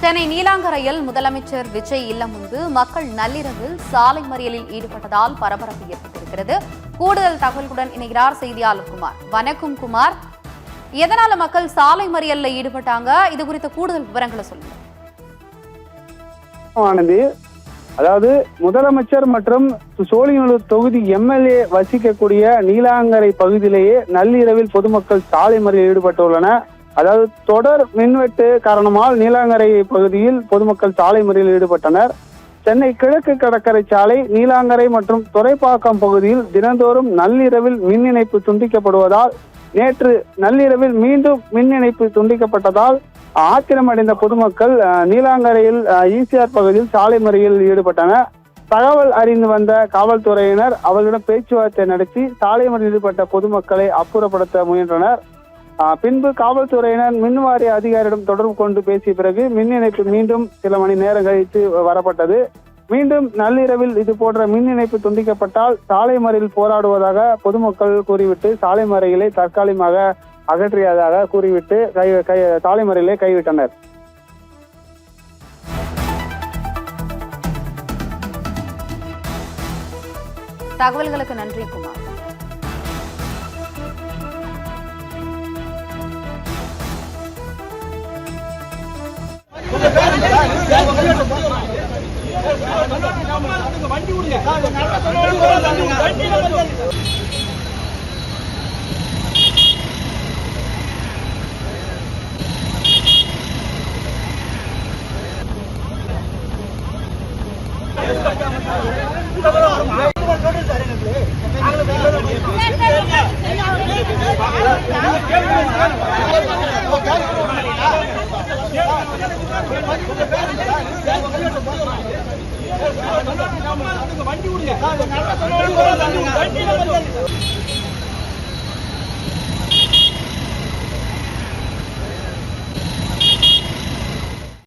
சென்னை நீலாங்கரையில் முதலமைச்சர் விஜய் இல்லம் முன்பு மக்கள் நள்ளிரவில் சாலை மறியலில் ஈடுபட்டதால் பரபரப்பு ஏற்பட்டிருக்கிறது. கூடுதல் தகவல்களுடன் இணைகிறார் செய்தியாளர் குமார். வணக்கம் குமார், எதனால மக்கள் சாலை மறியல்ல ஈடுபட்டாங்க? இது குறித்த கூடுதல் விவரங்களை சொல்லுங்க. அதாவது முதலமைச்சர் மற்றும் சோழிங்கநல்லூர் தொகுதி எம்எல்ஏ வசிக்கக்கூடிய நீலாங்கரை பகுதியிலேயே நள்ளிரவில் பொதுமக்கள் சாலை மறியலில் ஈடுபட்டுள்ளனர். அதாவது தொடர் மின்வெட்டு காரணமாக நீலாங்கரை பகுதியில் பொதுமக்கள் சாலை மறியலில் ஈடுபட்டனர். சென்னை கிழக்கு கடற்கரை சாலை, நீலாங்கரை மற்றும் துறைப்பாக்கம் பகுதியில் தினந்தோறும் நள்ளிரவில் மின் இணைப்பு துண்டிக்கப்படுவதால் நேற்று நள்ளிரவில் மீண்டும் மின் இணைப்பு துண்டிக்கப்பட்டதால் ஆத்திரமடைந்த பொதுமக்கள் நீலாங்கரையில் ஈசிஆர் பகுதியில் சாலை மறியலில் ஈடுபட்டனர். தகவல் அறிந்து வந்த காவல்துறையினர் அவர்களிடம் பேச்சுவார்த்தை நடத்தி சாலை மறியலில் ஈடுபட்ட பொதுமக்களை அப்புறப்படுத்த முயன்றனர். பின்பு காவல்துறையினர் மின்வாரிய அதிகாரியிடம் தொடர்பு கொண்டு பேசிய பிறகு மின் இணைப்பு மீண்டும் சில மணி நேரம் கழித்து வரப்பட்டது. மீண்டும் நள்ளிரவில் இது போன்ற மின் இணைப்பு துண்டிக்கப்பட்டால் சாலை மறியலில் போராடுவதாக பொதுமக்கள் கூறிவிட்டு சாலை மறியலை தற்காலிகமாக அகற்றியதாக கூறிவிட்டு சாலை மறியலை கைவிட்டனர். தகவல்களுக்கு நன்றி குமார். வண்டி விடுங்க. வண்டி விடுங்க.